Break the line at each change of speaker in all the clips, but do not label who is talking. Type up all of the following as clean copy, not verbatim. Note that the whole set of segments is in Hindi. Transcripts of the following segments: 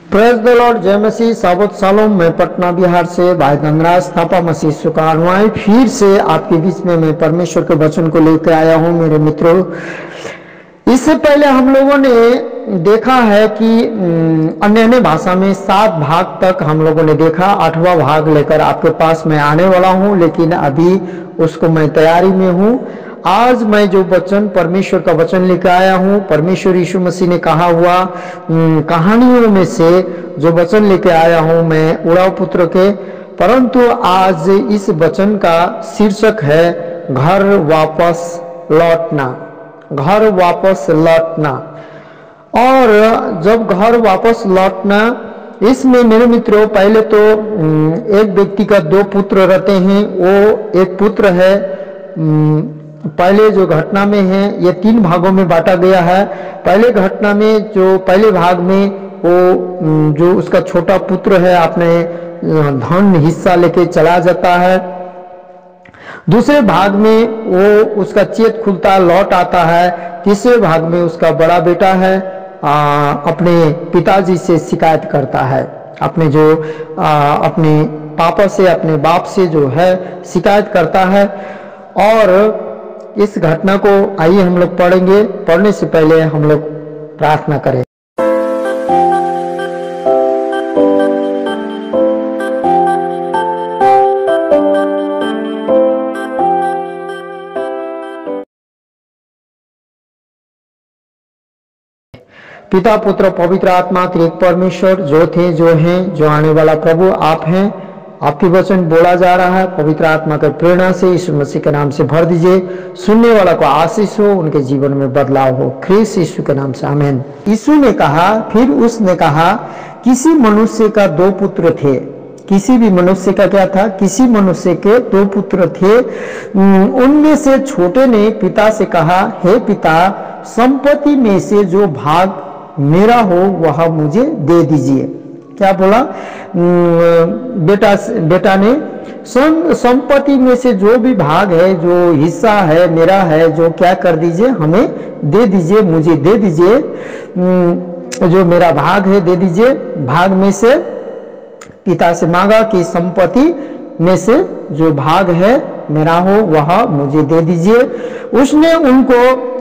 प्रेज द लॉर्ड, जय मसीह, साबत सालोम। मैं पटना बिहार से भाई धनराज थापा मसीह सुकारवाई फिर से आपके बीच में मैं परमेश्वर के वचन को लेकर आया हूं। मेरे मित्रों, इससे पहले हम लोगों ने देखा है कि अन्य अन्य भाषा में 7 भाग तक हम लोगों ने देखा। 8वां भाग लेकर आपके पास मैं आने वाला हूं, लेकिन अभी उसको मैं तैयारी में हूं। आज मैं जो वचन, परमेश्वर का वचन लेकर आया हूं, परमेश्वर यीशु मसीह ने कहा हुआ कहानियों में से जो वचन लेकर आया हूं मैं उड़ाव पुत्र के। परंतु आज इस वचन का शीर्षक है घर वापस लौटना। घर वापस लौटना। और जब घर वापस लौटना, इसमें मेरे मित्रों पहले तो एक व्यक्ति का 2 पुत्र रहते हैं। वो एक पुत्र है, पहले जो घटना में है, ये 3 भागों में बांटा गया है। पहले घटना में जो पहले भाग में वो जो उसका छोटा पुत्र है अपने धन हिस्सा लेके चला जाता है। दूसरे भाग में वो उसका चेत खुलता लौट आता है। तीसरे भाग में उसका बड़ा बेटा है अपने पिताजी से शिकायत करता है, अपने जो अपने पापा से, अपने बाप से जो है शिकायत करता है। और इस घटना को आइए हम लोग पढ़ेंगे। पढ़ने से पहले हम लोग प्रार्थना करें। पिता, पुत्र, पवित्र आत्मा, त्रिएक परमेश्वर, जो थे, जो हैं, जो आने वाला प्रभु आप हैं। आपके वचन बोला जा रहा है, पवित्र आत्मा के प्रेरणा से यीशु मसीह के नाम से भर दीजिए। सुनने वाला को आशीष हो, उनके जीवन में बदलाव हो, ख्रीस्त यीशु के नाम से आमीन। यीशु ने कहा, फिर उसने कहा, किसी मनुष्य का 2 पुत्र थे। किसी भी मनुष्य का क्या था? किसी मनुष्य के 2 पुत्र थे। उनमें से छोटे ने पिता से कहा, हे पिता, संपत्ति में से जो भाग मेरा हो वह मुझे दे दीजिए। क्या बोला बेटा ने? संपत्ति में से जो भी भाग है, जो हिस्सा है, मेरा है, जो क्या कर दीजिए, हमें दे दीजिए, मुझे दे दीजिए। जो मेरा भाग है दे दीजिए। भाग में से पिता से मांगा कि संपत्ति में से जो भाग है मेरा हो वह मुझे दे दीजिए। उसने उनको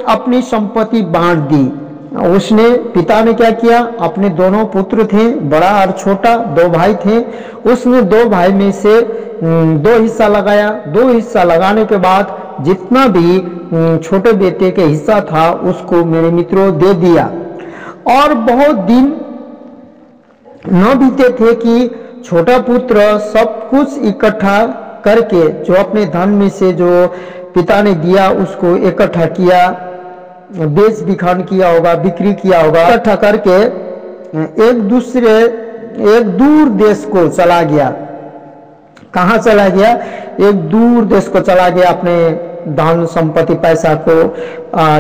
अपनी संपत्ति बांट दी। उसने, पिता ने क्या किया? अपने दोनों पुत्र थे, बड़ा और छोटा, 2 भाई थे। उसने 2 भाई में से 2 हिस्सा लगाया। 2 हिस्सा लगाने के बाद जितना भी छोटे बेटे के हिस्सा था उसको मेरे मित्रों दे दिया। और बहुत दिन न बीते थे कि छोटा पुत्र सब कुछ इकट्ठा करके, जो अपने धन में से जो पिता ने दिया उसको इकट्ठा किया, बेच बिखान किया होगा, बिक्री किया होगा, इकट्ठा करके एक दूर देश को चला गया। कहाँ चला गया? एक दूर देश को चला गया। अपने धन संपत्ति पैसा को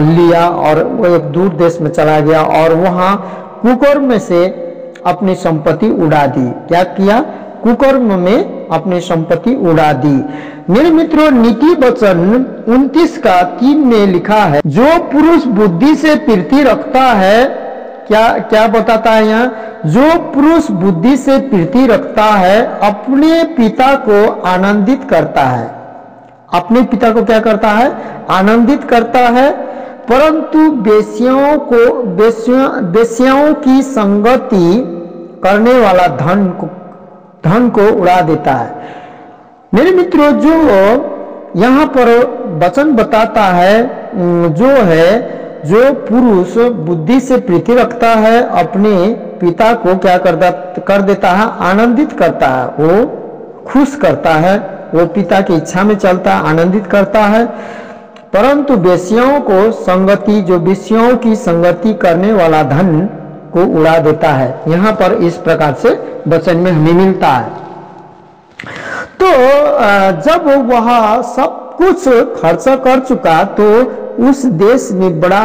लिया और वो एक दूर देश में चला गया और वहां कुकर्म में से अपनी संपत्ति उड़ा दी। क्या किया? कुकर्म में अपनी संपत्ति उड़ा दी। मेरे मित्रों, नीति वचन 29:3 में लिखा है, जो पुरुष बुद्धि से प्रीति रखता है, क्या बताता है यहाँ? जो पुरुष बुद्धि से प्रीति रखता है अपने पिता को आनंदित करता है। अपने पिता को क्या करता है? आनंदित करता है। परंतु बेश्याओं की संगति करने वाला धन को उड़ा देता है। मेरे मित्रों, जो यहाँ पर वचन बताता है, जो पुरुष बुद्धि से प्रीति रखता है अपने पिता को क्या कर देता है? आनंदित करता है, वो खुश करता है, वो पिता की इच्छा में चलता है, आनंदित करता है। परंतु बेश्याओं को संगति, जो बेश्याओं की संगति करने वाला धन को उड़ा देता है। यहाँ पर इस प्रकार से वचन में हमें मिलता है। तो जब वह सब कुछ खर्चा कर चुका तो उस देश में बड़ा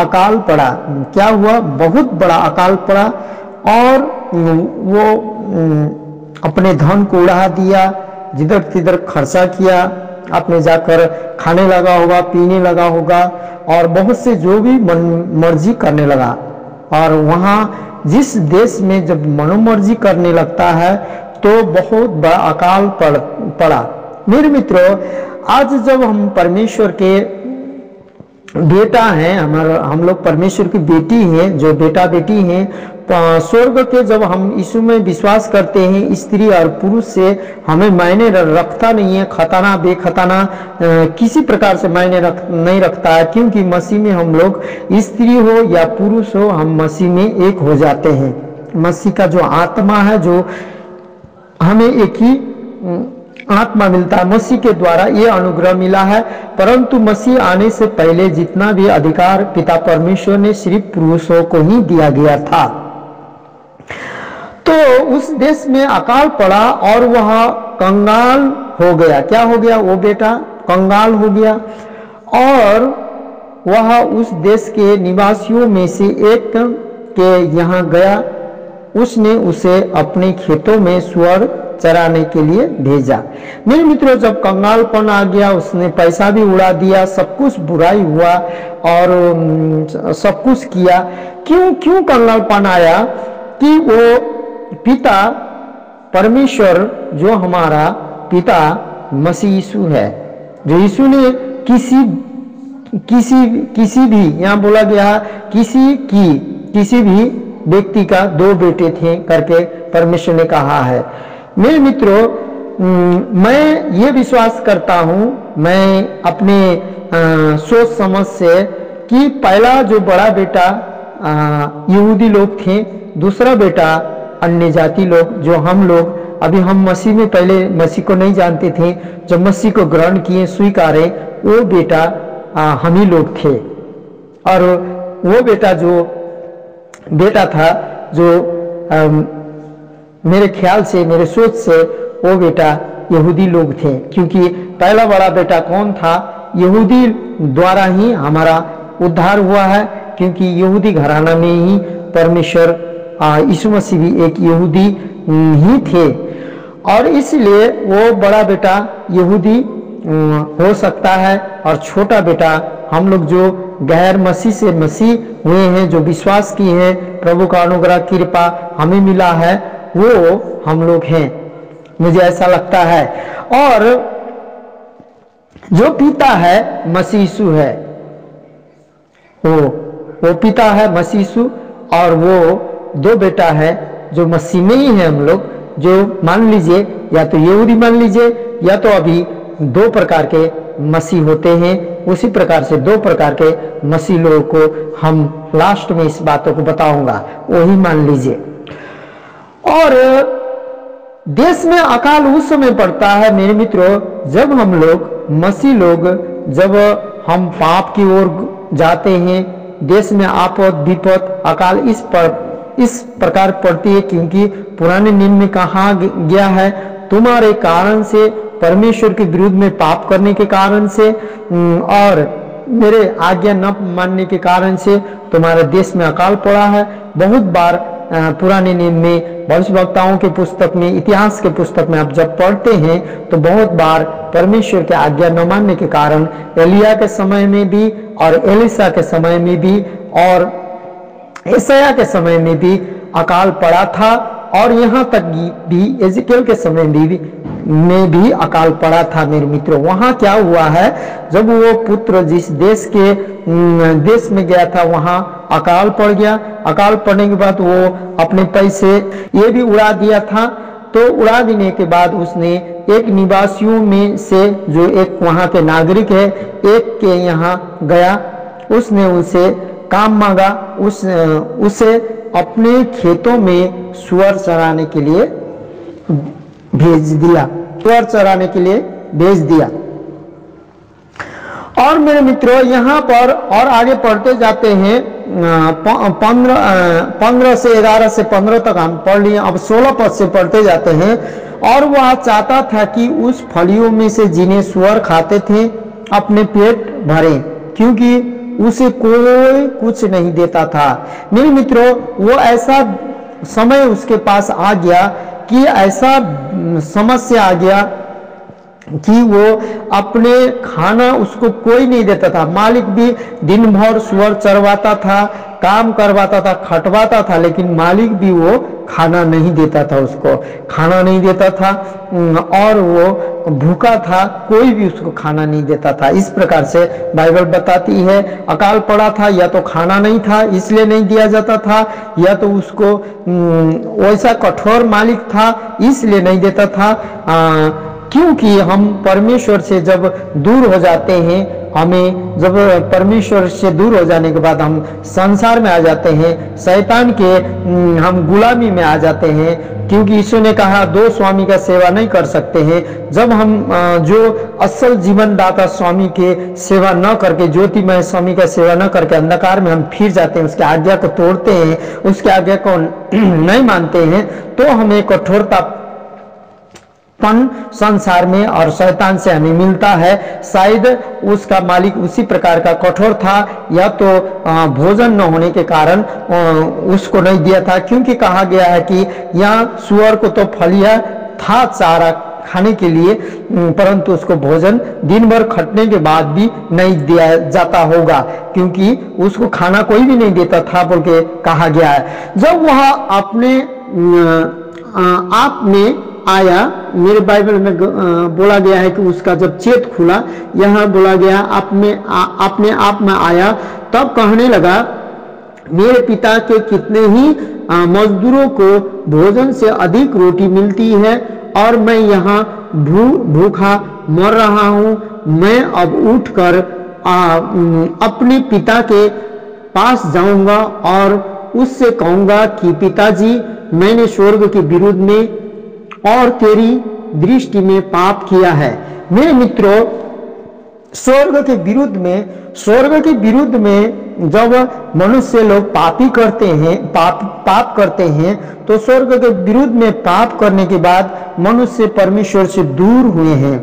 अकाल पड़ा। क्या हुआ? बहुत बड़ा अकाल पड़ा और वो अपने धन को उड़ा दिया, जिधर तिधर खर्चा किया, अपने जाकर खाने लगा होगा, पीने लगा होगा और बहुत से जो भी मर्जी करने लगा। और वहाँ जिस देश में जब मनोमर्जी करने लगता है तो बहुत बड़ा अकाल पड़ा। मेरे मित्रों, आज जब हम परमेश्वर के बेटा हैं, हम लोग परमेश्वर की बेटी हैं, जो बेटा बेटी हैं, स्वर्ग के जब हम यीशु में विश्वास करते हैं, स्त्री और पुरुष से हमें मायने रखता नहीं है, खतना बेखतना किसी प्रकार से मायने नहीं रखता है, क्योंकि मसीह में हम लोग स्त्री हो या पुरुष हो, हम मसीह में एक हो जाते हैं। मसीह का जो आत्मा है, जो हमें एक ही आत्मा मिलता है, मसीह के द्वारा ये अनुग्रह मिला है। परंतु मसीह आने से पहले जितना भी अधिकार पिता परमेश्वर ने सिर्फ पुरुषों को ही दिया गया था। तो उस देश में अकाल पड़ा और वह कंगाल हो गया। क्या हो गया? वो बेटा कंगाल हो गया और वह उस देश के निवासियों में से एक के यहाँ गया। उसने उसे अपने खेतों में सुअर चराने के लिए भेजा। मेरे मित्रों, जब कंगालपन आ गया, उसने पैसा भी उड़ा दिया, सब कुछ बुराई हुआ और सब कुछ किया। क्यों कंगालपन आया? कि वो पिता परमेश्वर, जो हमारा पिता मसीह यीशु है, जो यीशु ने किसी भी, यहाँ बोला गया किसी भी व्यक्ति का 2 बेटे थे करके परमेश्वर ने कहा है। मेरे मित्रों, मैं ये विश्वास करता हूँ, मैं अपने सोच समझ से, कि पहला जो बड़ा बेटा यहूदी लोग थे, दूसरा बेटा अन्य जाति लोग, जो हम लोग अभी हम मसीह में पहले मसीह को नहीं जानते थे, जब मसीह को ग्रहण किए, स्वीकारे, वो बेटा हम ही लोग थे। और वो बेटा जो बेटा था, जो मेरे ख्याल से, मेरे सोच से, वो बेटा यहूदी लोग थे, क्योंकि पहला बड़ा बेटा कौन था? यहूदी द्वारा ही हमारा उद्धार हुआ है, क्योंकि यहूदी घराना में ही परमेश्वर, यीशु मसीह भी एक यहूदी ही थे, और इसलिए वो बड़ा बेटा यहूदी हो सकता है, और छोटा बेटा हम लोग जो गैर मसीह से मसीह हुए हैं, जो विश्वास किए हैं, प्रभु का अनुग्रह कृपा हमें मिला है, वो हम लोग हैं, मुझे ऐसा लगता है। और जो पिता है मसीह यीशु है, वो पिता है मसीह यीशु, और वो 2 बेटा है जो मसीह में ही है हम लोग, जो मान लीजिए या तो यहूदी मान लीजिए, या तो अभी 2 प्रकार के मसीह होते हैं, उसी प्रकार से 2 प्रकार के मसीह लोगों को हम लास्ट में इस बातों को बताऊंगा, वही मान लीजिए। और देश में अकाल उस समय पड़ता है मेरे मित्रों, जब हम लोग मसीह लोग, जब हम पाप की ओर जाते हैं, देश में आपद विपद अकाल इस प्रकार पड़ती है, क्योंकि पुराने नियम में कहा गया है, तुम्हारे कारण से, परमेश्वर के विरुद्ध में पाप करने के कारण से और मेरे आज्ञा न मानने के कारण से तुम्हारे देश में अकाल पड़ा है। बहुत बार पुराने नियम में, भविष्यवक्ताओं के पुस्तक में, इतिहास के पुस्तक में आप जब पढ़ते हैं तो बहुत बार परमेश्वर के आज्ञा न मानने के कारण एलिया के समय में भी और एलिसा के समय में भी और यशायाह के समय में भी अकाल पड़ा था, और यहाँ तक भी एजेकिएल के समय में भी अकाल पड़ा था। मेरे मित्रों, वहाँ क्या हुआ है, जब वो पुत्र जिस देश में गया था, वहाँ अकाल पड़ गया। अकाल पड़ने के बाद वो अपने पैसे ये भी उड़ा दिया था। तो उड़ा देने के बाद उसने एक निवासियों में से, जो एक वहाँ के नागरिक है, एक के यहाँ गया, उसने उसे काम मांगा, उसे अपने खेतों में सुअर चराने के लिए भेज दिया, सुअर चराने के लिए भेज दिया। और मेरे मित्रों, यहाँ पर और आगे पढ़ते जाते हैं, 15 से 11 से 15 तक हम पढ़ लिए, अब 16 पद से पढ़ते जाते हैं। और वह चाहता था कि उस फलियों में से जिन्हें सुअर खाते थे अपने पेट भरे, क्योंकि उसे कोई कुछ नहीं देता था। मेरे मित्रों, वो ऐसा समय उसके पास आ गया कि ऐसा समस्या आ गया कि वो अपने खाना उसको कोई नहीं देता था। मालिक भी दिन भर सुअर चरवाता था, काम करवाता था, खटवाता था, लेकिन मालिक भी वो खाना नहीं देता था, उसको खाना नहीं देता था और वो भूखा था, कोई भी उसको खाना नहीं देता था। इस प्रकार से बाइबल बताती है अकाल पड़ा था, या तो खाना नहीं था इसलिए नहीं दिया जाता था, या तो उसको वैसा कठोर मालिक था इसलिए नहीं देता था। क्योंकि हम परमेश्वर से जब दूर हो जाते हैं, हमें जब परमेश्वर से दूर हो जाने के बाद हम संसार में आ जाते हैं, शैतान के हम गुलामी में आ जाते हैं। क्योंकि यीशु ने कहा दो स्वामी का सेवा नहीं कर सकते हैं। जब हम जो असल जीवन दाता स्वामी के सेवा न करके, ज्योतिमय स्वामी का सेवा न करके अंधकार में हम फिर जाते हैं, उसके आज्ञा को तोड़ते हैं, उसके आज्ञा को नहीं मानते हैं, तो हमें कठोरता संसार में और शैतान से हमें मिलता है। शायद उसका मालिक उसी प्रकार का कठोर था, या तो भोजन न होने के कारण उसको नहीं दिया था। क्योंकि कहा गया है कि यहाँ सुअर को तो फलिया था चारा खाने के लिए, परंतु उसको भोजन दिन भर खटने के बाद भी नहीं दिया जाता होगा, क्योंकि उसको खाना कोई भी नहीं देता था बोल के कहा गया है। जब वह अपने आप में आया, मेरे बाइबल में बोला गया है कि उसका जब चेत खुला, यहाँ बोला गया अपने आप में आया, तब कहने लगा मेरे पिता के कितने ही मजदूरों को भोजन से अधिक रोटी मिलती है और मैं यहाँ भूखा मर रहा हूँ। मैं अब उठकर अपने पिता के पास जाऊंगा और उससे कहूंगा कि पिताजी, मैंने स्वर्ग के विरुद्ध में और तेरी दृष्टि में पाप किया है। मेरे मित्रों, स्वर्ग के विरुद्ध में जब मनुष्य लोग पापी करते हैं, पाप करते हैं, तो स्वर्ग के विरुद्ध में पाप करने के बाद मनुष्य परमेश्वर से दूर हुए हैं।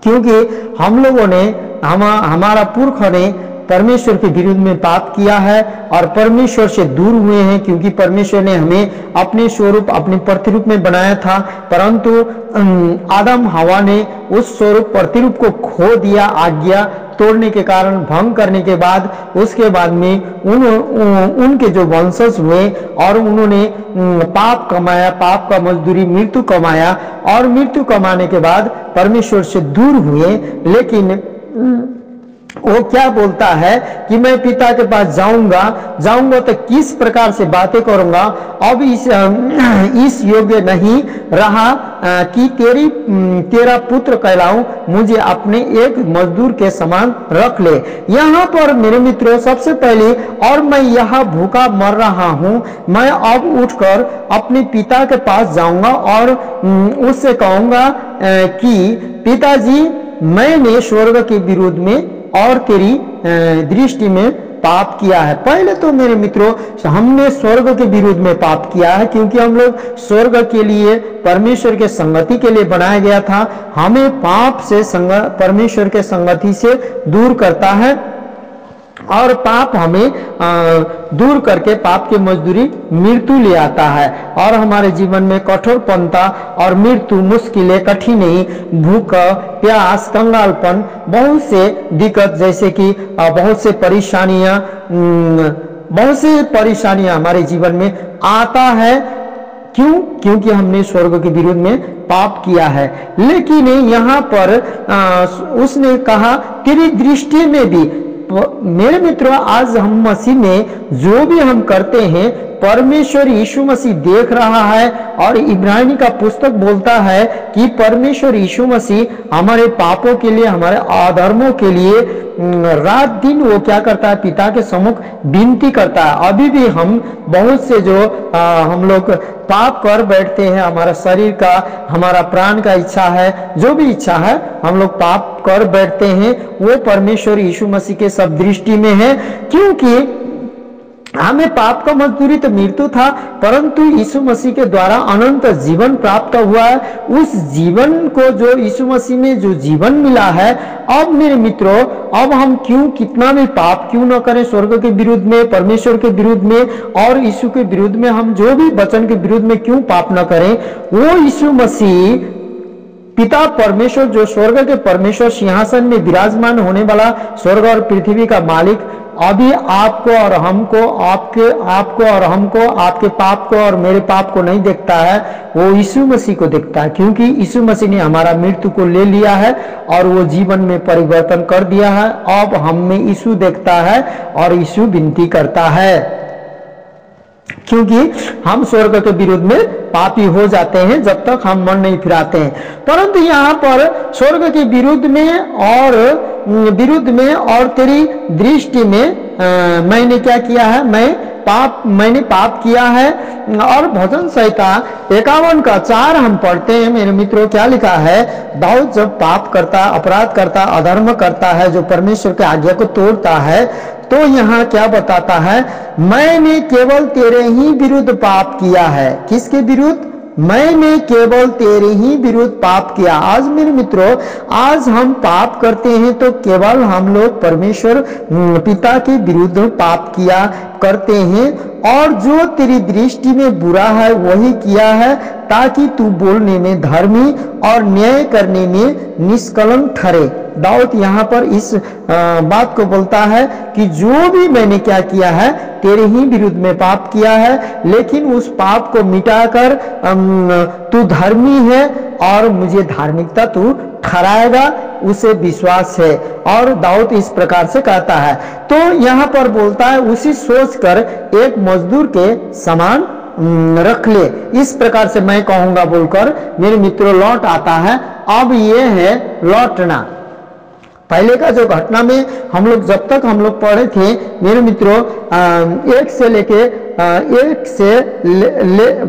क्योंकि हम लोगों ने, हमारा पुरख ने परमेश्वर के विरुद्ध में पाप किया है और परमेश्वर से दूर हुए हैं। क्योंकि परमेश्वर ने हमें अपने स्वरूप, अपने प्रतिरूप में बनाया था, परंतु आदम हवा ने उस स्वरूप प्रतिरूप को खो दिया, आज्ञा तोड़ने के कारण, भंग करने के बाद, उसके बाद में उनके जो वंशज हुए और उन्होंने पाप कमाया, पाप का मजदूरी मृत्यु कमाया, और मृत्यु कमाने के बाद परमेश्वर से दूर हुए। लेकिन वो क्या बोलता है कि मैं पिता के पास जाऊंगा तो किस प्रकार से बातें करूंगा, अब इस योग्य नहीं रहा कि तेरा पुत्र कहलाऊं, मुझे अपने एक मजदूर के समान रख ले। यहाँ पर मेरे मित्रों, सबसे पहले, और मैं यहाँ भूखा मर रहा हूँ, मैं अब उठकर अपने पिता के पास जाऊंगा और उससे कहूंगा कि पिताजी, मैंने स्वर्ग के विरुद्ध में और तेरी दृष्टि में पाप किया है। पहले तो मेरे मित्रों, हमने स्वर्ग के विरुद्ध में पाप किया है, क्योंकि हम लोग स्वर्ग के लिए, परमेश्वर के संगति के लिए बनाया गया था। हमें पाप से परमेश्वर के संगति से दूर करता है, और पाप हमें दूर करके पाप की मजदूरी मृत्यु ले आता है, और हमारे जीवन में कठोरपनता और मृत्यु, मुश्किलें, कठिनाई, भूख, प्यास, कंगालपन, बहुत से दिक्कत, जैसे कि बहुत से परेशानियां हमारे जीवन में आता है। क्यों? क्योंकि हमने स्वर्ग के विरुद्ध में पाप किया है। लेकिन यहाँ पर उसने कहा तेरी दृष्टि में भी। मेरे मित्रों, आज हम मसीह में जो भी हम करते हैं, परमेश्वर यीशु मसीह देख रहा है, और इब्रानी का पुस्तक बोलता है कि परमेश्वर यीशु मसीह हमारे पापों के लिए, हमारे अधर्मों के लिए रात दिन वो क्या करता है, पिता के सम्मुख विनती करता है। अभी भी हम बहुत से जो हम लोग पाप कर बैठते हैं, हमारा शरीर का, हमारा प्राण का इच्छा है, जो भी इच्छा है, हम लोग पाप कर बैठते हैं, वो परमेश्वर यीशु मसीह के सब दृष्टि में है। क्योंकि हमें पाप का मजदूरी तो मृत्यु था, परंतु यीशु मसीह के द्वारा अनंत जीवन प्राप्त हुआ है। उस जीवन को, जो यीशु मसीह में जो जीवन मिला है, अब मेरे मित्रों, अब हम कितना भी पाप क्यों न करें, स्वर्ग के विरुद्ध में, परमेश्वर के विरुद्ध में और यीशु के विरुद्ध में, हम जो भी वचन के विरुद्ध में क्यों पाप न करें, वो यीशु मसीह पिता परमेश्वर, जो स्वर्ग के परमेश्वर, सिंहासन में विराजमान होने वाला, स्वर्ग और पृथ्वी का मालिक, अभी आपको और हमको, आपको और हमको, आपके पाप को और मेरे पाप को नहीं देखता है, वो यीशु मसीह को देखता है, क्योंकि यीशु मसीह ने हमारा मृत्यु को ले लिया है और वो जीवन में परिवर्तन कर दिया है। अब हम में यीशु देखता है और यीशु विनती करता है, क्योंकि हम स्वर्ग के विरुद्ध में पापी हो जाते हैं जब तक हम मन नहीं फिराते हैं। परंतु यहाँ पर स्वर्ग के विरुद्ध में और तेरी दृष्टि में मैंने क्या किया है, मैंने पाप किया है। और भजन संहिता 51 का 4 हम पढ़ते हैं मेरे मित्रों, क्या लिखा है। दाऊद जब पाप करता, अपराध करता, अधर्म करता है, जो परमेश्वर की आज्ञा को तोड़ता है, तो यहाँ क्या बताता है, मैंने केवल तेरे ही विरुद्ध पाप किया है। किसके विरुद्ध? मैंने केवल तेरे ही विरुद्ध पाप किया। आज मेरे मित्रों, आज हम पाप करते हैं तो केवल हम लोग परमेश्वर पिता के विरुद्ध पाप किया करते हैं, और जो तेरी दृष्टि में बुरा है वही किया है, ताकि तू बोलने में धर्मी और न्याय करने में निष्कलंक ठहरे। दाऊद यहाँ पर इस बात को बोलता है कि जो भी मैंने क्या किया है, तेरे ही विरुद्ध में पाप किया है, लेकिन उस पाप को मिटाकर तू धर्मी है और मुझे धार्मिकता तू ठहराएगा, उसे विश्वास है। और दाऊद इस प्रकार से कहता है, तो यहाँ पर बोलता है, उसी सोचकर एक मजदूर के समान रख ले, इस प्रकार से मैं कहूंगा बोलकर मेरे मित्रों लौट आता है। अब ये है लौटना। पहले का जो घटना में हम लोग जब तक हम लोग पढ़े थे मेरे मित्रों, 1 से लेके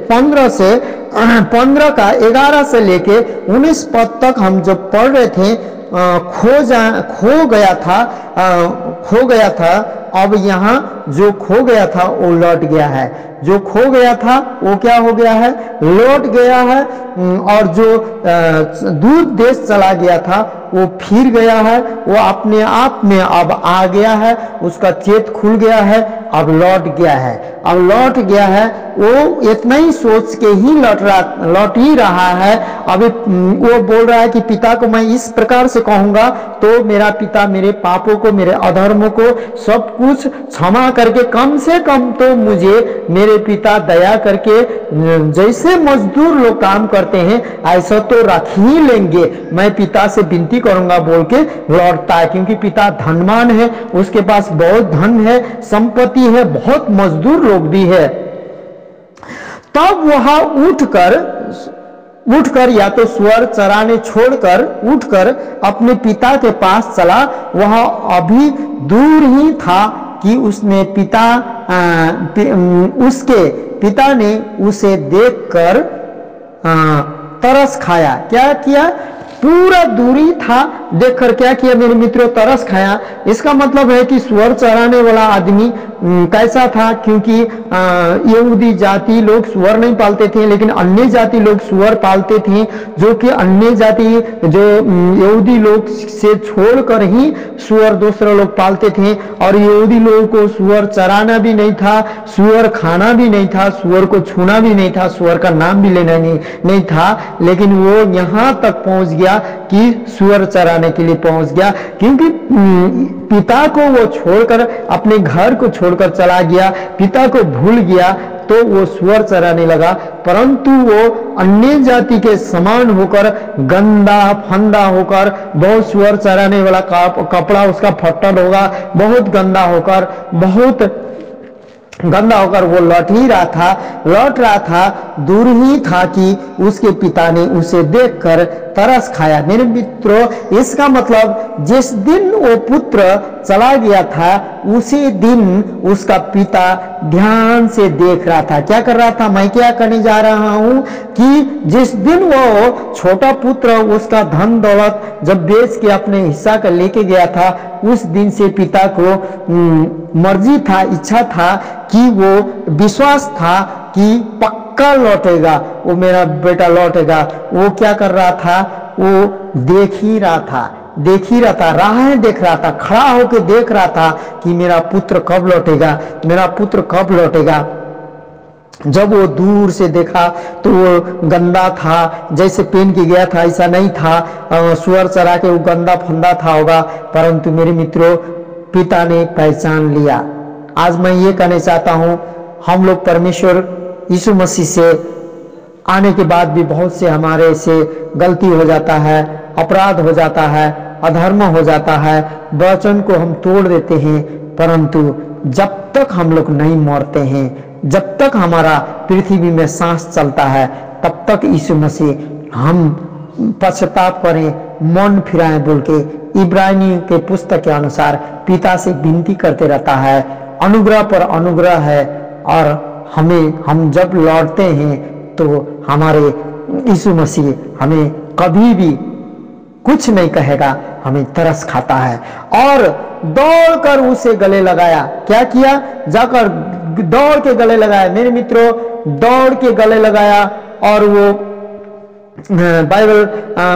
15 का 11 से लेके 19 पद तक हम जब पढ़ रहे थे, खो गया था। अब यहाँ जो खो गया था वो लौट गया है, जो खो गया था वो क्या हो गया है, लौट गया है। और जो दूर देश चला गया था वो फिर गया है, वो अपने आप में अब आ गया है, उसका चेत खुल गया है, अब लौट गया है। वो इतना ही सोच के ही लौट ही रहा है। अभी वो बोल रहा है कि पिता को मैं इस प्रकार से कहूंगा तो मेरा पिता मेरे पापों को, मेरे अधर्मों को सब कुछ क्षमा करके, कम से कम तो मुझे मेरे पिता दया करके, जैसे मजदूर लोग काम करते हैं ऐसा तो रख ही लेंगे, मैं पिता से विनती करूंगा बोल के लौटता है। क्योंकि पिता धनवान है, उसके पास बहुत धन है, संपत्ति है, बहुत मजदूर लोग भी है। तब वह उठकर या तो सुअर चराने छोड़कर उठकर अपने पिता के पास चला। वह अभी दूर ही था कि उसके पिता ने उसे देखकर तरस खाया। क्या किया? पूरा दूरी था, देखकर क्या किया मेरे मित्रों, तरस खाया। इसका मतलब है कि सुअर चराने वाला आदमी कैसा था, क्योंकि यहूदी जाति लोग सुअर नहीं पालते थे, लेकिन अन्य जाति लोग सुअर पालते थे, जो कि अन्य जाति जो यहूदी लोग से छोड़कर ही सुअर दूसरे लोग पालते थे। और यहूदी लोगों को सुअर चराना भी नहीं था, सुअर खाना भी नहीं था, सुअर को छूना भी नहीं था, सुअर का नाम भी लेना नहीं था। लेकिन वो यहाँ तक पहुंच गया कि सुअर चराने के लिए पहुंच गया, क्योंकि पिता को वो छोड़कर, अपने घर को छोड़कर चला गया, पिता को भूल गया, तो वो सुअर चराने लगा। परंतु वो अन्य जाति के समान होकर, गंदा फंदा होकर, बहुत सुअर चराने वाला कपड़ा उसका फट्टल होगा, बहुत गंदा होकर वो लौट रहा था। दूर ही था कि उसके पिता ने उसे देखकर तरस खाया। मेरे मित्रों, इसका मतलब जिस दिन वो पुत्र चला गया था उसी दिन उसका पिता ध्यान से देख रहा था। क्या कर रहा था? मैं क्या करने जा रहा हूं कि जिस दिन वो छोटा पुत्र उसका धन दौलत जब बेच के अपने हिस्सा का लेके गया था, उस दिन से पिता को मर्जी था, इच्छा था कि वो विश्वास था कि पक्का लौटेगा, वो मेरा बेटा लौटेगा। वो क्या कर रहा था? वो देख ही रहा था, राहें देख रहा था, खड़ा होकर देख रहा था कि मेरा पुत्र कब लौटेगा। जब वो दूर से देखा तो वो गंदा था, जैसे पहन के गया था ऐसा नहीं था, सुअर चरा के वो गंदा फंदा था होगा, परंतु मेरे मित्रों पिता ने पहचान लिया। आज मैं ये कहना चाहता हूँ, हम लोग परमेश्वर यीशु मसीह से आने के बाद भी बहुत से हमारे से गलती हो जाता है, अपराध हो जाता है, अधर्म हो जाता है, वचन को हम तोड़ देते हैं, परंतु जब तक हम लोग नहीं मरते हैं, जब तक हमारा पृथ्वी में सांस चलता है, तब तक यीशु मसीह हम पश्चाताप करें, मन फिराएं बोल के इब्रानी के पुस्तक के अनुसार पिता से विनती करते रहता है। अनुग्रह पर अनुग्रह है, और हम जब लौटते हैं तो हमारे यीशु मसीह हमें कभी भी कुछ नहीं कहेगा, हमें तरस खाता है। और दौड़कर उसे गले लगाया। क्या किया? जाकर दौड़ के गले लगाया। मेरे मित्रों, दौड़ के गले लगाया, और वो बाइबल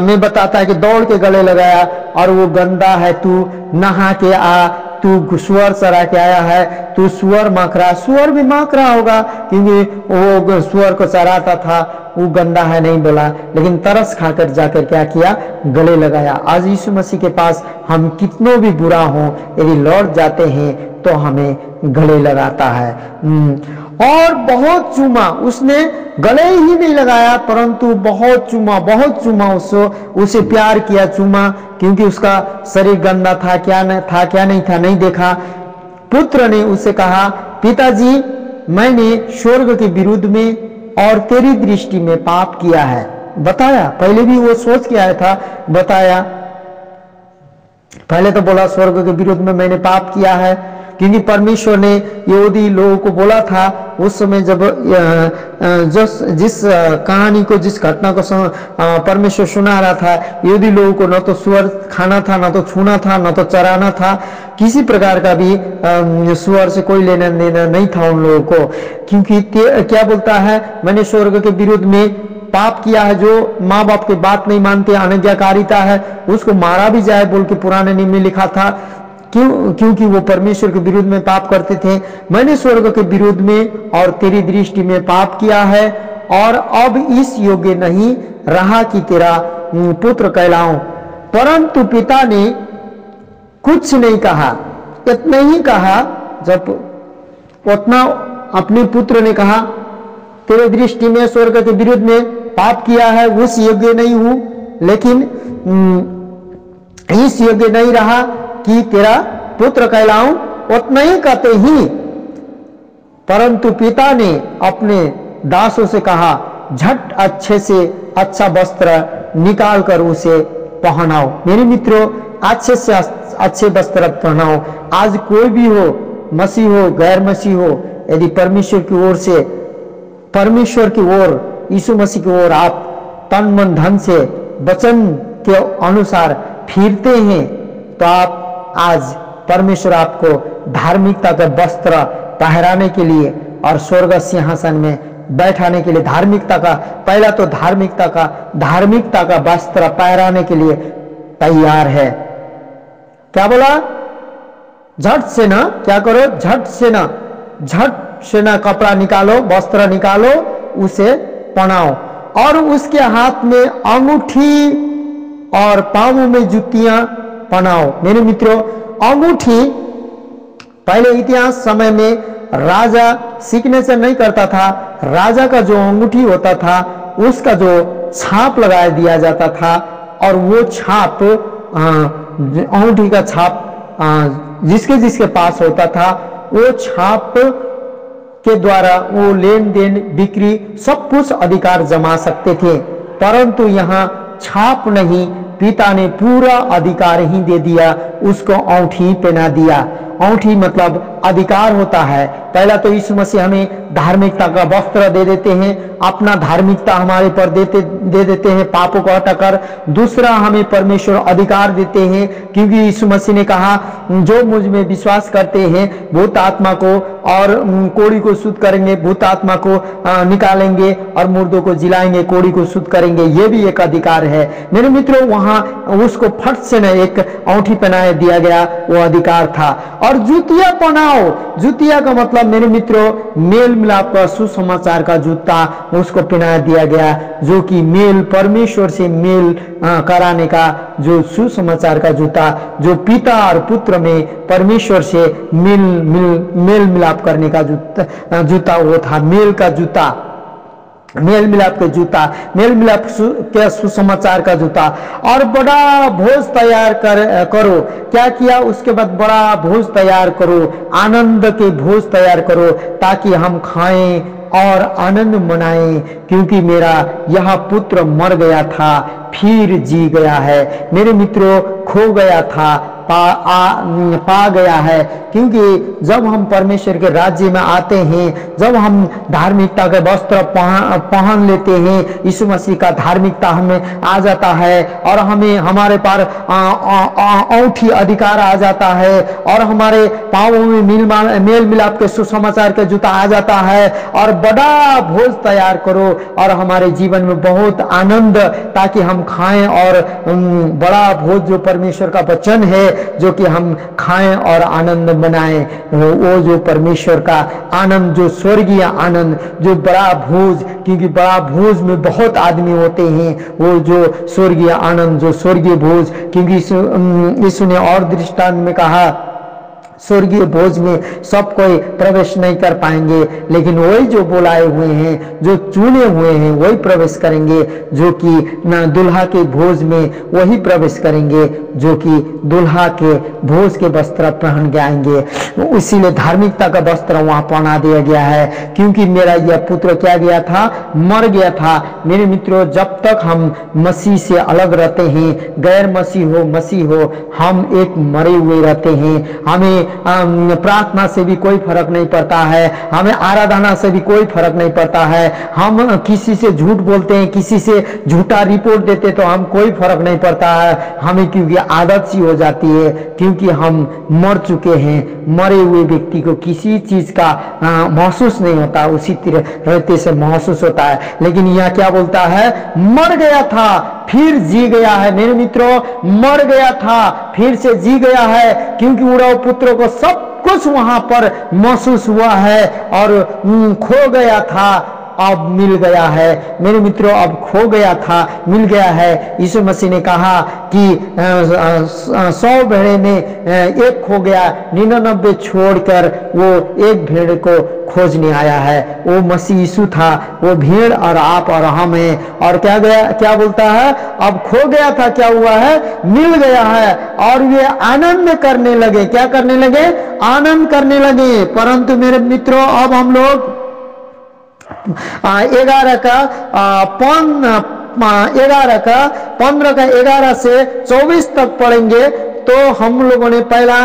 में बताता है कि दौड़ के गले लगाया, और वो गंदा है, तू नहा के आ, तू सुअर चरा के आया है, तू सुअर माख रहा। सुअर भी माख रहा होगा, क्योंकि वो सुअर को चराता था, वो गंदा है नहीं बोला, लेकिन तरस खाकर जाकर क्या किया? गले लगाया। आज यीशु मसीह के पास हम कितनों भी बुरा हो, यदि लौट जाते हैं तो हमें गले लगाता है। और बहुत चूमा, उसने गले ही नहीं लगाया, परंतु बहुत चूमा उसे प्यार किया, चूमा, क्योंकि उसका शरीर गंदा था, क्या नहीं था नहीं देखा। पुत्र ने उसे कहा, पिताजी, मैंने स्वर्ग के विरुद्ध में और तेरी दृष्टि में पाप किया है। बताया, पहले भी वो सोच के आया था, बताया। पहले तो बोला स्वर्ग के विरुद्ध में मैंने पाप किया है, क्योंकि परमेश्वर ने यहूदी लोगों को बोला था उस समय, जब जिस कहानी को, जिस घटना को परमेश्वर सुना रहा था, यहूदी लोगों को न तो सुअर खाना था, न तो छूना था, न तो चराना था, किसी प्रकार का भी सुअर से कोई लेना देना नहीं था उन लोगों को। क्योंकि क्या बोलता है, मैंने स्वर्ग के विरुद्ध में पाप किया है। जो माँ बाप की बात नहीं मानते, अनज्ञाकारिता है, उसको मारा भी जाए बोल के पुराने नियम में लिखा था। क्योंकि वो परमेश्वर के विरुद्ध में पाप करते थे। मैंने स्वर्ग के विरुद्ध में और तेरी दृष्टि में पाप किया है, और अब इस योग्य नहीं रहा कि तेरा पुत्र कहलाऊं। परंतु पिता ने कुछ नहीं कहा, इतना ही कहा, जब उतना अपने पुत्र ने कहा, तेरे दृष्टि में स्वर्ग के विरुद्ध में पाप किया है, उस योग्य नहीं हूं, लेकिन इस योग्य नहीं रहा कि तेरा पुत्र कहलाऊं। उतना ही कहते ही, परंतु पिता ने अपने दासों से कहा, झट अच्छे से अच्छा वस्त्र निकाल कर उसे पहनाओ। मेरे मित्रों, अच्छे से अच्छे वस्त्र पहनाओ। आज कोई भी हो, मसीह हो, गैर मसीह हो, यदि परमेश्वर की ओर से, परमेश्वर की ओर, यीशु मसीह की ओर आप तन मन धन से वचन के अनुसार फिरते हैं, तो आप आज परमेश्वर आपको धार्मिकता का वस्त्र पहराने के लिए और स्वर्ग सिंहासन में बैठाने के लिए, धार्मिकता का, पहला तो धार्मिकता का वस्त्र पहराने के लिए तैयार है। क्या बोला? झट से ना, क्या करो? झट से ना कपड़ा निकालो, वस्त्र निकालो, उसे पहनाओ, और उसके हाथ में अंगूठी और पांवों में जुतियां पहनाओ। मेरे मित्रों, अंगूठी पहले इतिहास समय में राजा सीखने से नहीं करता था। राजा का जो अंगूठी होता था, उसका जो छाप लगा दिया जाता था, और वो छाप, अंगूठी का छाप जिसके पास होता था, वो छाप के द्वारा वो लेन देन, बिक्री, सब कुछ अधिकार जमा सकते थे। परंतु यहाँ छाप नहीं, पिता ने पूरा अधिकार ही दे दिया, उसको औंठी पहना दिया। औंठी मतलब अधिकार होता है। पहला तो यीशु मसीह हमें धार्मिकता का वस्त्र दे देते हैं, अपना धार्मिकता हमारे पर दे देते हैं पापों को हटाकर। दूसरा, हमें परमेश्वर अधिकार देते हैं, क्योंकि यीशु मसीह ने कहा, जो मुझ में विश्वास करते हैं भूत आत्मा को और कोड़ी को शुद्ध करेंगे, भूत आत्मा को निकालेंगे और मुर्दों को जिलाएंगे, कोड़ी को शुद्ध करेंगे। ये भी एक अधिकार है। मेरे मित्रों, वहां उसको फट से न एक औंठी पहनाए दिया गया, वो अधिकार था। और जूतियां पहनाओ, जुताओ। जुतिया का मतलब मेरे मित्रों मेल मिलाप का सुसमाचार का जूता उसको पहना दिया गया, जो कि मेल परमेश्वर से मेल कराने का जो सुसमाचार का जूता, जो पिता और पुत्र में परमेश्वर से मेल मिलाप करने का जूता वो था मेल का जूता, मेल मिलाप के जूता, मेल मिलाप के सुसमाचार का जूता। और बड़ा भोज तैयार करो। क्या किया? उसके बाद बड़ा भोज तैयार करो, आनंद के भोज तैयार करो, ताकि हम खाएं और आनंद मनाएं, क्योंकि मेरा यह पुत्र मर गया था फिर जी गया है। मेरे मित्रों खो गया था पा गया है। क्योंकि जब हम परमेश्वर के राज्य में आते हैं, जब हम धार्मिकता के वस्त्र पहन लेते हैं, यीशु मसीह का धार्मिकता हमें आ जाता है और हमें हमारे पर औंठी अधिकार आ जाता है और हमारे पांवों में मेल मिलाप के सुसमाचार के जूता आ जाता है। और बड़ा भोज तैयार करो और हमारे जीवन में बहुत आनंद, ताकि हम खाएं और बड़ा भोज जो परमेश्वर का वचन है, जो कि हम खाएं और आनंद मनाएं, वो जो परमेश्वर का आनंद, जो स्वर्गीय आनंद, जो बड़ा भोज, क्योंकि बड़ा भोज में बहुत आदमी होते हैं, वो जो स्वर्गीय आनंद, जो स्वर्गीय भोज, क्योंकि यीशु ने और दृष्टांत में कहा स्वर्गीय भोज में सब कोई प्रवेश नहीं कर पाएंगे, लेकिन वही जो बुलाए हुए हैं, जो चुने हुए हैं, वही प्रवेश करेंगे, जो कि ना दुल्हा के भोज में वही प्रवेश करेंगे, जो कि दुल्हा के भोज के वस्त्र पहन के आएंगे। इसीलिए धार्मिकता का वस्त्र वहां पहना दिया गया है, क्योंकि मेरा यह पुत्र क्या गया था? मर गया था। मेरे मित्रों, जब तक हम मसीह से अलग रहते हैं, गैर मसीह हो, हम एक मरे हुए रहते हैं। हमें प्रार्थना से भी कोई फर्क नहीं पड़ता है, हमें आराधना से भी कोई फर्क नहीं पड़ता है। हम किसी से झूठ बोलते हैं, किसी से झूठा रिपोर्ट देते तो हम कोई फर्क नहीं पड़ता है हमें, क्योंकि आदत सी हो जाती है, क्योंकि हम मर चुके हैं। मरे हुए व्यक्ति को किसी चीज का महसूस नहीं होता, उसी तरह रहते से महसूस होता है। लेकिन यह क्या बोलता है? मर गया था फिर जी गया है। मेरे मित्रों, मर गया था फिर से जी गया है, क्योंकि उड़ाऊ पुत्र को सब कुछ वहां पर महसूस हुआ है। और खो गया था अब मिल गया है। मेरे मित्रों, अब खो गया था मिल गया है। यीशु मसीह ने कहा कि 100 भेड़े में एक खो गया, 99 छोड़कर वो एक भेड़ को खोजने आया है। वो मसीह यीशु था, वो भेड़ और आप और हम हैं। और क्या बोलता है? अब खो गया था, क्या हुआ है? मिल गया है। और वे आनंद करने लगे। क्या करने लगे? आनंद करने लगे। परंतु मेरे मित्रों, अब हम लोग 11 का 15 से 24 तक पढ़ेंगे। तो हम लोगों ने पहला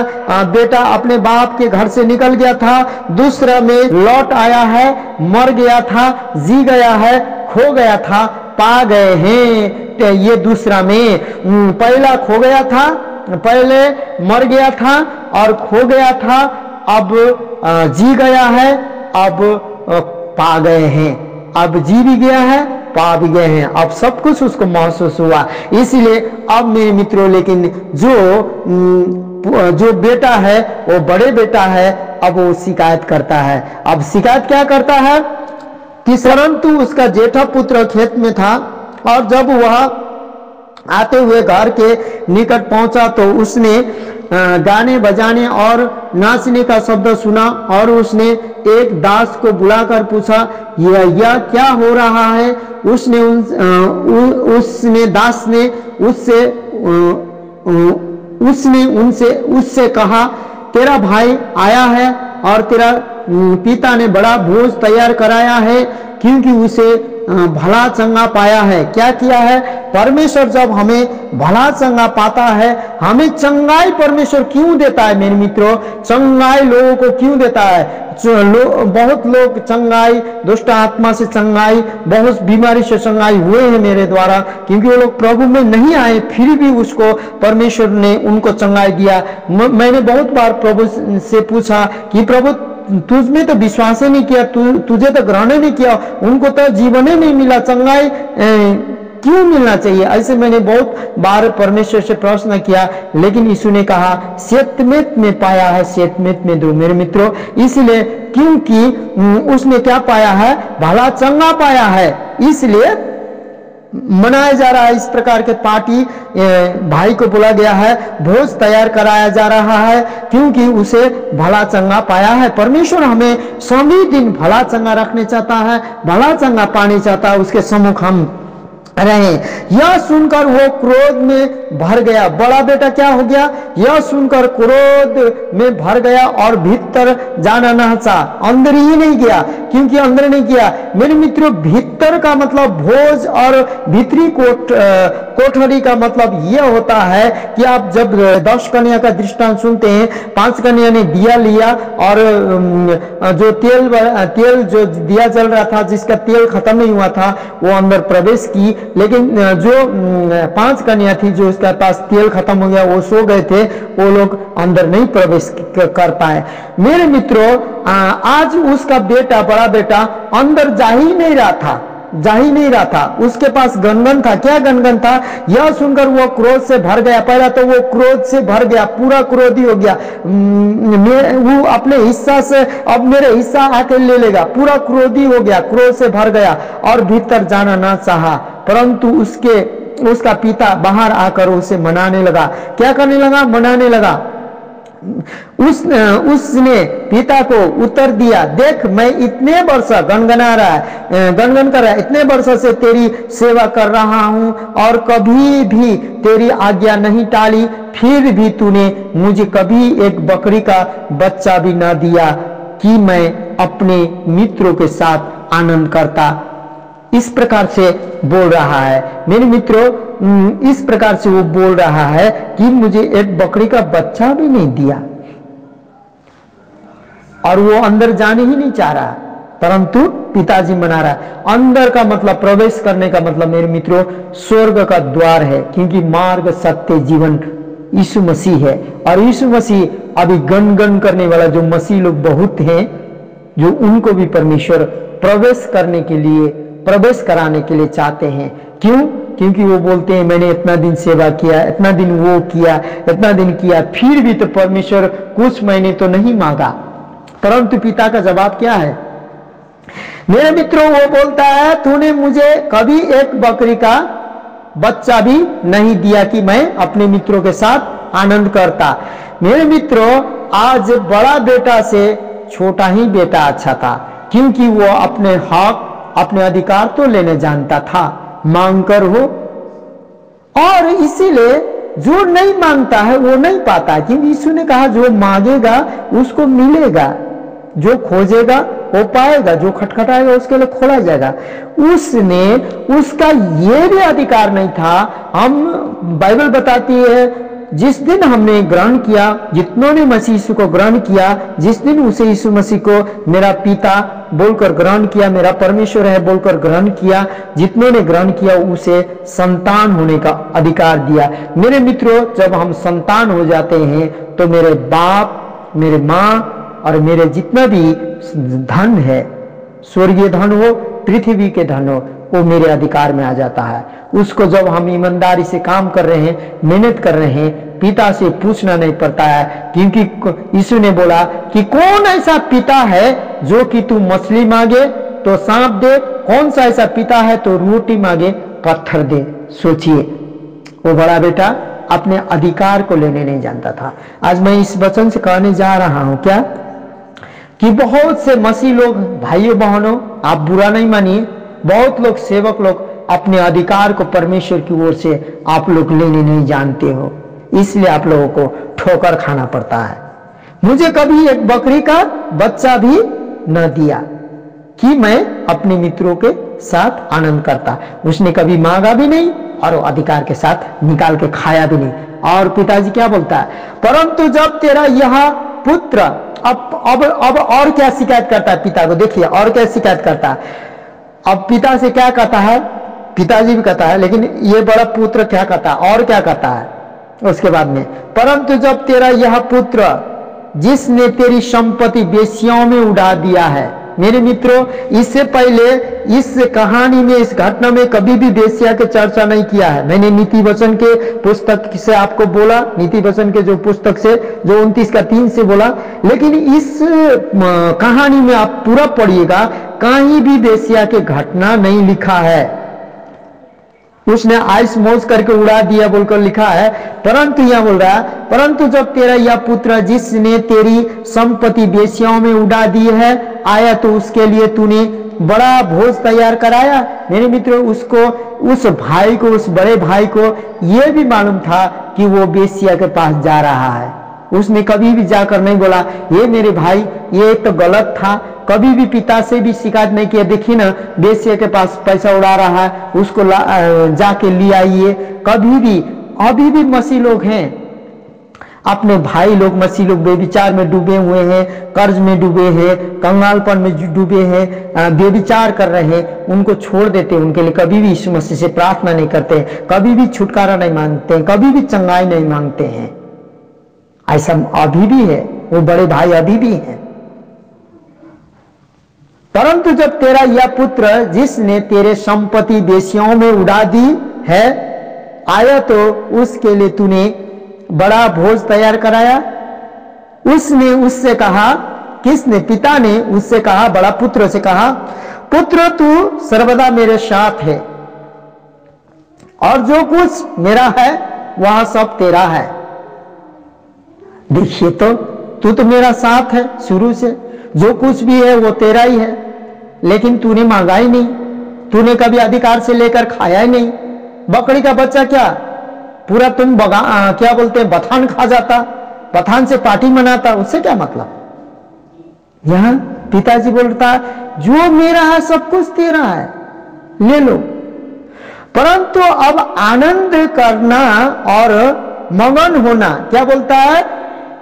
बेटा अपने बाप के घर से निकल गया था, दूसरा में लौट आया है, मर गया था, जी गया है, खो गया था, पा गए हैं। ये दूसरा में पहला खो गया था, पहले मर गया था और खो गया था, अब जी गया है, अब पा गए हैं। अब जी भी गया है, पा भी गए हैं, अब सब कुछ उसको महसूस हुआ। इसलिए अब मेरे मित्रों, लेकिन जो बेटा है वो बड़े बेटा है, अब वो शिकायत करता है। अब शिकायत क्या करता है कि परंतु उसका जेठा पुत्र खेत में था, और जब वह आते हुए घर के निकट पहुंचा तो उसने गाने बजाने और नाचने का शब्द सुना, और उसने एक दास को बुलाकर पूछा, यह क्या हो रहा है? दास ने उससे कहा, तेरा भाई आया है और तेरा पिता ने बड़ा भोज तैयार कराया है, क्योंकि उसे भला चंगा पाया है। क्या किया है? परमेश्वर जब हमें भला चंगा पाता है, हमें चंगाई परमेश्वर क्यों देता है? मेरे मित्रों, चंगाई लोगों को क्यों देता है? बहुत लोग चंगाई, दुष्ट आत्मा से चंगाई, बहुत बीमारी से चंगाई हुए हैं मेरे द्वारा, क्योंकि वो लोग प्रभु में नहीं आए, फिर भी उसको परमेश्वर ने उनको चंगाई दिया। मैंने बहुत बार प्रभु से पूछा कि प्रभु तुझमें तो विश्वास ही नहीं किया, तुझे तो ग्रहण नहीं किया, उनको तो जीवन ही नहीं मिला, चंगाई क्यों मिलना चाहिए? ऐसे मैंने बहुत बार परमेश्वर से प्रश्न किया, लेकिन यीशु ने कहा श्वेतमेत में पाया है, श्वेतमेत में दो। मेरे मित्रों, इसलिए क्योंकि उसने क्या पाया है? भला चंगा पाया है, इसलिए मनाया जा रहा है। इस प्रकार के पार्टी भाई को बोला गया है, भोज तैयार कराया जा रहा है, क्योंकि उसे भला चंगा पाया है। परमेश्वर हमें सभी दिन भला चंगा रखने चाहता है, भला चंगा पाने चाहता है, उसके सम्मुख हम रहे। यह सुनकर वो क्रोध में भर गया। बड़ा बेटा क्या हो गया? यह सुनकर क्रोध में भर गया और भीतर जाना न चाहा, अंदर ही नहीं गया। क्योंकि अंदर नहीं गया मेरे मित्रों, भीतर का मतलब भोज और भीतरी कोठरी का मतलब यह होता है कि आप जब 10 कन्या का दृष्टांत सुनते हैं, 5 कन्या ने दिया लिया और जो तेल जो दिया जल रहा था, जिसका तेल खत्म नहीं हुआ था, वो अंदर प्रवेश की। लेकिन जो 5 कन्या थी जो उसके पास तेल खत्म हो गया, वो सो गए थे, वो लोग अंदर नहीं प्रवेश कर पाए। मेरे मित्रों, आज उसका बेटा, बड़ा बेटा अंदर जा ही नहीं रहा था, उसके पास गनगन था। क्या गनगन था? यह सुनकर वो क्रोध से भर गया। पहला तो वो क्रोध से भर गया, पूरा क्रोधी हो गया। वो अपने हिस्सा से अब मेरे हिस्सा आके ले लेगा, पूरा क्रोधी हो गया, क्रोध से भर गया और भीतर जाना ना चाहा। परंतु उसका पिता बाहर आकर उसे मनाने लगा। क्या करने लगा? मनाने लगा। उसने पिता को उत्तर दिया, देख मैं इतने वर्ष गनगन कर रहा है, इतने वर्ष से तेरी सेवा कर रहा हूं और कभी भी तेरी आज्ञा नहीं टाली, फिर भी तूने मुझे कभी एक बकरी का बच्चा भी न दिया कि मैं अपने मित्रों के साथ आनंद करता। इस प्रकार से बोल रहा है मेरे मित्रों, इस प्रकार से वो बोल रहा है कि मुझे एक बकरी का बच्चा भी नहीं दिया, और वो अंदर जाने ही नहीं चाह रहा, परंतु पिताजी मना रहा है। अंदर का मतलब, प्रवेश करने का मतलब मेरे मित्रों, स्वर्ग का द्वार है, क्योंकि मार्ग, सत्य, जीवन यीशु मसीह है। और यीशु मसीह अभी गन करने वाला जो मसीह लोग बहुत हैं, जो उनको भी परमेश्वर प्रवेश कराने के लिए चाहते हैं। क्यों? क्योंकि वो बोलते हैं मैंने इतना दिन सेवा किया, इतना दिन वो किया, इतना दिन किया, फिर भी तो परमेश्वर कुछ मैंने तो नहीं मांगा। परंतु पिता का जवाब क्या है मेरे मित्रों? वो बोलता है तूने मुझे कभी एक बकरी का बच्चा भी नहीं दिया कि मैं अपने मित्रों के साथ आनंद करता। मेरे मित्रों, आज बड़ा बेटा से छोटा ही बेटा अच्छा था, क्योंकि वो अपने हक, अपने अधिकार तो लेने जानता था, मांग कर हो। और इसीलिए जो नहीं मांगता है वो नहीं पाता, क्योंकि यीशु ने कहा जो मांगेगा उसको मिलेगा, जो खोजेगा वो पाएगा, जो खटखटाएगा उसके लिए खोला जाएगा। उसका ये भी अधिकार नहीं था। हम बाइबल बताती है जिस दिन हमने ग्रहण किया, जितनों ने मसीह यीशु को ग्रहण किया, जिस दिन उसे यीशु मसीह को मेरा पिता बोलकर ग्रहण किया, मेरा परमेश्वर है बोलकर ग्रहण किया, जितनों ने ग्रहण किया उसे संतान होने का अधिकार दिया। मेरे मित्रों, जब हम संतान हो जाते हैं तो मेरे बाप, मेरे माँ और मेरे जितना भी धन है, स्वर्गीय धन हो, पृथ्वी के धन हो, वो मेरे अधिकार में आ जाता है। उसको जब हम ईमानदारी से काम कर रहे हैं, मेहनत कर रहे हैं, पिता से पूछना नहीं पड़ता है, क्योंकि यीशु ने बोला कि कौन ऐसा पिता है जो कि तू मछली मांगे तो सांप दे, कौन सा ऐसा पिता है तो रोटी मांगे पत्थर दे। सोचिए, वो बड़ा बेटा अपने अधिकार को लेने नहीं जानता था। आज मैं इस वचन से कहने जा रहा हूं क्या कि बहुत से मसीह लोग, भाइयों बहनों, आप बुरा नहीं मानिए, बहुत लोग, सेवक लोग अपने अधिकार को परमेश्वर की ओर से आप लोग लेने नहीं जानते हो, इसलिए आप लोगों को ठोकर खाना पड़ता है। मुझे कभी एक बकरी का बच्चा भी न दिया कि मैं अपने मित्रों के साथ आनंद करता। उसने कभी मांगा भी नहीं और वो अधिकार के साथ निकाल के खाया भी नहीं। और पिताजी क्या बोलता है? परंतु जब तेरा यह पुत्र, अब और क्या शिकायत करता है पिता को, देखिए और क्या शिकायत करता है। अब पिता से क्या कहता है, पिताजी भी कहता है, लेकिन ये बड़ा पुत्र क्या कहता है और क्या कहता है उसके बाद में, परंतु जब तेरा यह पुत्र जिसने तेरी संपत्ति वेश्याओं में उड़ा दिया है। मेरे मित्रों, इससे पहले इस कहानी में, इस घटना में कभी भी वेश्या की चर्चा नहीं किया है। मैंने नीति वचन के पुस्तक से आपको बोला, नीति वचन के जो पुस्तक से जो 29:3 से बोला, लेकिन इस कहानी में आप पूरा पढ़िएगा, कहीं भी वेश्या की घटना नहीं लिखा है। उसने आइस मौज करके उड़ा दिया बोलकर लिखा है, परंतु यह बोल रहा है, परंतु जब तेरा यह पुत्र जिसने तेरी संपत्ति वेश्याओं में उड़ा दी है आया, तो उसके लिए तूने बड़ा भोज तैयार कराया। मेरे मित्रों, उसको, उस भाई को, उस बड़े भाई को यह भी मालूम था कि वो वेश्या के पास जा रहा है। उसने कभी भी जाकर नहीं बोला, ये मेरे भाई, ये तो गलत था। कभी भी पिता से भी शिकायत नहीं किया, देखिए ना वेश्या के पास पैसा उड़ा रहा है, उसको जाके ले आइए। कभी भी, अभी भी मसीह लोग हैं, अपने भाई लोग, मसीह लोग बेविचार में डूबे हुए हैं, कर्ज में डूबे हैं, कंगालपन में डूबे हैं, बेविचार कर रहे हैं, उनको छोड़ देते हैं। उनके लिए कभी भी यीशु मसीह से प्रार्थना नहीं करते, कभी भी छुटकारा नहीं मांगते, कभी भी चंगाई नहीं मांगते हैं। ऐसा अभी भी है, वो बड़े भाई अभी भी हैं। परंतु जब तेरा यह पुत्र जिसने तेरे संपत्ति वेश्याओं में उड़ा दी है आया, तो उसके लिए तूने बड़ा भोज तैयार कराया। उसने उससे कहा, किसने? पिता ने उससे कहा, बड़ा पुत्र से कहा, पुत्र तू सर्वदा मेरे साथ है और जो कुछ मेरा है वह सब तेरा है। देखिए तू तो मेरा साथ है शुरू से, जो कुछ भी है वो तेरा ही है, लेकिन तूने मांगा ही नहीं, तूने कभी अधिकार से लेकर खाया ही नहीं। बकरी का बच्चा क्या पूरा तुम क्या बोलते हैं, बथान खा जाता, बथान से पार्टी मनाता, उससे क्या मतलब? यहां पिताजी बोलता, जो मेरा है सब कुछ तेरा है, ले लो। परंतु अब आनंद करना और मगन होना, क्या बोलता है?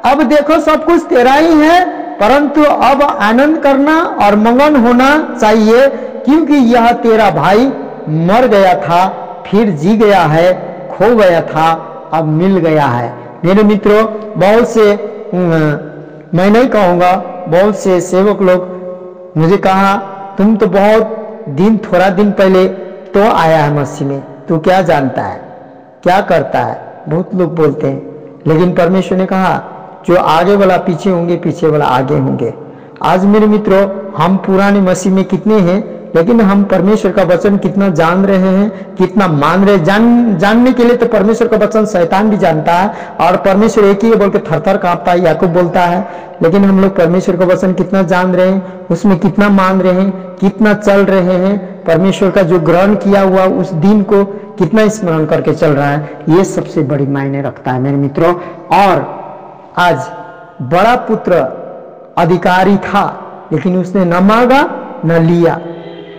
अब देखो सब कुछ तेरा ही है, परंतु अब आनंद करना और मगन होना चाहिए, क्योंकि यह तेरा भाई मर गया था, फिर जी गया है, खो गया था, अब मिल गया है। मेरे मित्रों, बहुत से मैं नहीं कहूंगा, बहुत से सेवक लोग मुझे कहा, तुम तो बहुत दिन, थोड़ा दिन पहले तो आया है मसीह में, तू क्या जानता है, क्या करता है, बहुत लोग बोलते हैं। लेकिन परमेश्वर ने कहा, जो आगे वाला पीछे होंगे, पीछे वाला आगे होंगे। आज मेरे मित्रों, हम पुराने मसीह में कितने हैं, लेकिन हम परमेश्वर का वचन कितना जान रहे हैं, कितना मान रहे। जानने के लिए तो परमेश्वर का वचन शैतान भी जानता है, और परमेश्वर एक ही है बोल के थरथर कांपता है, याकूब बोलता है। लेकिन हम लोग परमेश्वर का वचन कितना जान रहे हैं, उसमें कितना मान रहे हैं, कितना चल रहे हैं, परमेश्वर का जो ग्रहण किया हुआ उस दिन को कितना स्मरण करके चल रहा है, ये सबसे बड़ी मायने रखता है मेरे मित्रों। और आज बड़ा पुत्र अधिकारी था, लेकिन उसने न मांगा न लिया।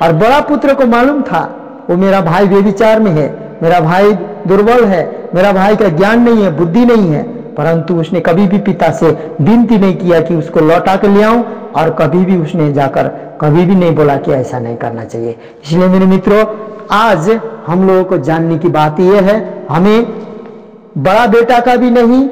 और बड़ा पुत्र को मालूम था, वो मेरा भाई बेविचार में है, मेरा भाई दुर्बल है, मेरा भाई का ज्ञान नहीं है, बुद्धि नहीं है, परंतु उसने कभी भी पिता से विनती नहीं किया कि उसको लौटा के ले आऊं, और कभी भी उसने जाकर कभी भी नहीं बोला कि ऐसा नहीं करना चाहिए। इसलिए मेरे मित्रों, आज हम लोगों को जानने की बात यह है, हमें बड़ा बेटा का भी नहीं,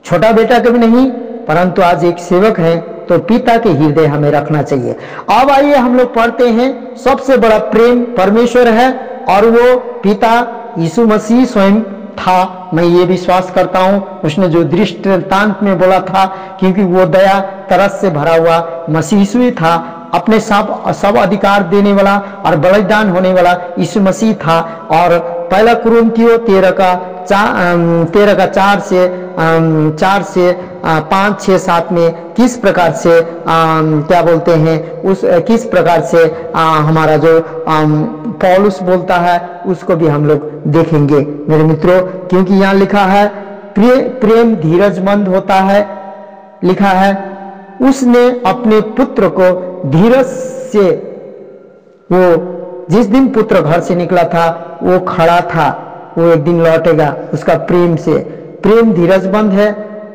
छोटा बेटा का भी नहीं, परंतु आज एक सेवक है तो पिता के हृदय हमें रखना चाहिए। अब आइए हम लोग पढ़ते हैं, सबसे बड़ा प्रेम परमेश्वर है, और वो पिता यीशु मसीह स्वयं था। मैं ये विश्वास करता हूं, उसने जो दृष्टांत में बोला था, क्योंकि वो दया तरस से भरा हुआ मसीह यीशु ही था, अपने सब अधिकार देने वाला और बलिदान होने वाला यीशु मसीह था। और पहला कुरिन्थियों 13:4 से 5, 6, 7 में किस प्रकार से क्या बोलते हैं, उस किस प्रकार से हमारा जो पौलुस बोलता है, उसको भी हम लोग देखेंगे मेरे मित्रों। क्योंकि यहाँ लिखा है, प्रेम धीरजमंद होता है, लिखा है, उसने अपने पुत्र को धीरज से, वो जिस दिन पुत्र घर से निकला था वो खड़ा था, वो एक दिन लौटेगा, उसका प्रेम से, प्रेम धीरजमंद है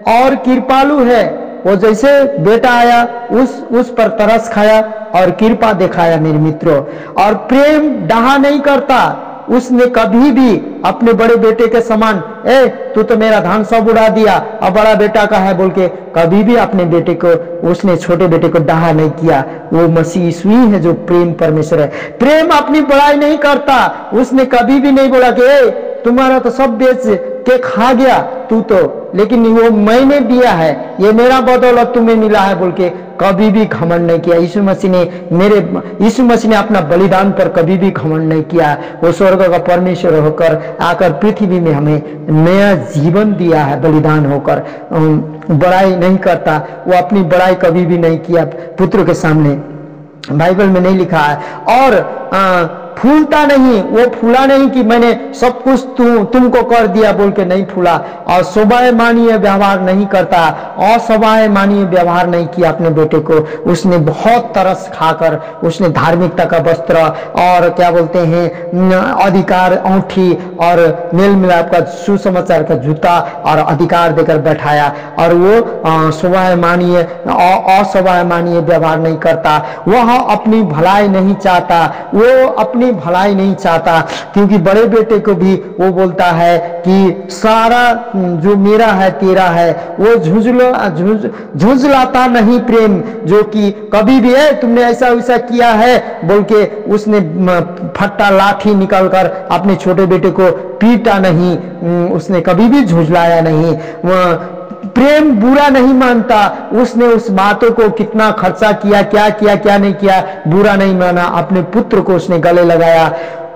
और कृपालु है। वो जैसे बेटा आया उस पर तरस खाया और कृपा दिखाया मेरे मित्रों। और प्रेम डहा नहीं करता, उसने कभी भी अपने बड़े बेटे के समान, ए तू तो मेरा धन सब उड़ा दिया, अब बड़ा बेटा का है बोल के कभी भी अपने बेटे को, उसने छोटे बेटे को डाहा नहीं किया। वो मसीह यीशु ही है जो प्रेम परमेश्वर है। प्रेम अपनी बड़ाई नहीं करता। उसने कभी भी नहीं बोला कि ए तुम्हारा तो सब बेच के खा गया तू तो, लेकिन वो मैंने दिया है, ये मेरा बदौलत तुम्हें मिला है बोल के कभी भी घमंड नहीं किया। यीशु मसीह ने अपना बलिदान पर कभी भी घमंड नहीं किया। वो स्वर्ग का परमेश्वर होकर आकर पृथ्वी में हमें नया जीवन दिया है, बलिदान होकर बड़ाई नहीं करता। वो अपनी बड़ाई कभी भी नहीं किया पुत्र के सामने, बाइबल में नहीं लिखा है। और फूलता नहीं, वो फूला नहीं कि मैंने सब कुछ तुमको कर दिया बोल के नहीं फूला। और स्वाभिमानीय व्यवहार नहीं करता, अस्वाभिमानीय व्यवहार नहीं किया अपने बेटे को। उसने बहुत तरस खाकर उसने धार्मिकता का वस्त्र और क्या बोलते हैं अधिकार औंठी और मेल मिलाप का सुसमाचार का जूता और अधिकार देकर बैठाया। और वो स्वाभिमानीय अस्वाभिमानीय व्यवहार नहीं करता। वह अपनी भलाई नहीं चाहता, वो अपनी भलाई नहीं चाहता, क्योंकि बड़े बेटे को भी वो बोलता है कि सारा जो मेरा है तेरा है। वो झुंझलाता नहीं प्रेम, जो कि कभी भी है तुमने ऐसा वैसा किया है बोल के उसने फट्टा लाठी निकालकर अपने छोटे बेटे को पीटा नहीं, उसने कभी भी झुंझलाया नहीं। प्रेम बुरा नहीं मानता। उसने उस बातों को कितना खर्चा किया, क्या किया क्या नहीं किया, बुरा नहीं माना। अपने पुत्र को उसने गले लगाया,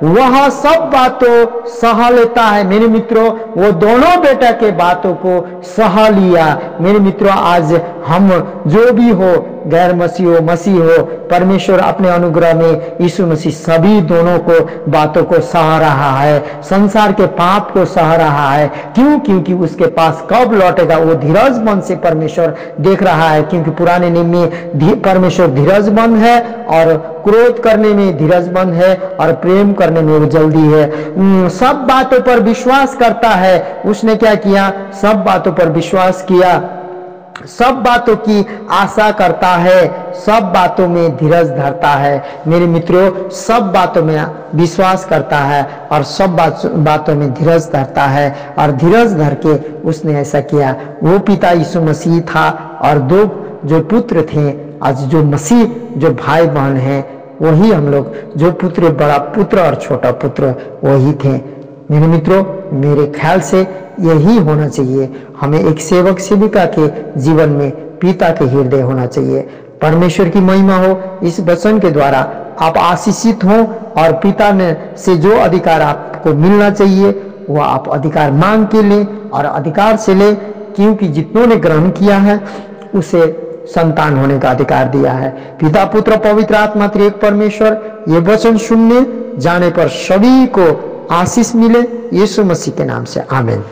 वह सब बातों सह लेता है। मेरे मित्रों, वो दोनों बेटा के बातों को सह लिया। मेरे मित्रों, आज हम जो भी हो, गैर मसीह हो मसीह हो, परमेश्वर अपने अनुग्रह में यीशु मसीह सभी दोनों को बातों को सह रहा है, संसार के पाप को सह रहा है। क्यों? क्योंकि उसके पास कब लौटेगा वो धीरजमंद से परमेश्वर देख रहा है। क्योंकि पुराने नियम में परमेश्वर धीरजमंद है और क्रोध करने में धीरजमंद है और प्रेम करने में वो जल्दी है। सब बातों पर विश्वास करता है। उसने क्या किया? सब बातों पर विश्वास किया, सब बातों की आशा करता है, सब बातों में धीरज धरता है। मेरे मित्रों, सब बातों में विश्वास करता है और सब बातों में धीरज धरता है। और धीरज धर के उसने ऐसा किया। वो पिता यीशु मसीह था और दो जो पुत्र थे, आज जो मसीह जो भाई बहन हैं वही हम लोग, जो पुत्र बड़ा पुत्र और छोटा पुत्र वही थे। मेरे मित्रों, मेरे ख्याल से यही होना चाहिए। हमें एक सेवक सेविका के जीवन में पिता के हृदय होना चाहिए। परमेश्वर की महिमा हो। इस वचन के द्वारा आप आशीषित हो और पिता ने से जो अधिकार आपको मिलना चाहिए वो आप अधिकार मांग के ले और अधिकार से ले, क्योंकि जितनों ने ग्रहण किया है उसे संतान होने का अधिकार दिया है। पिता पुत्र पवित्र आत्मा त्रिएक परमेश्वर, ये वचन सुनने जाने पर सभी को आशीष मिले। यीशु मसीह के नाम से आमीन।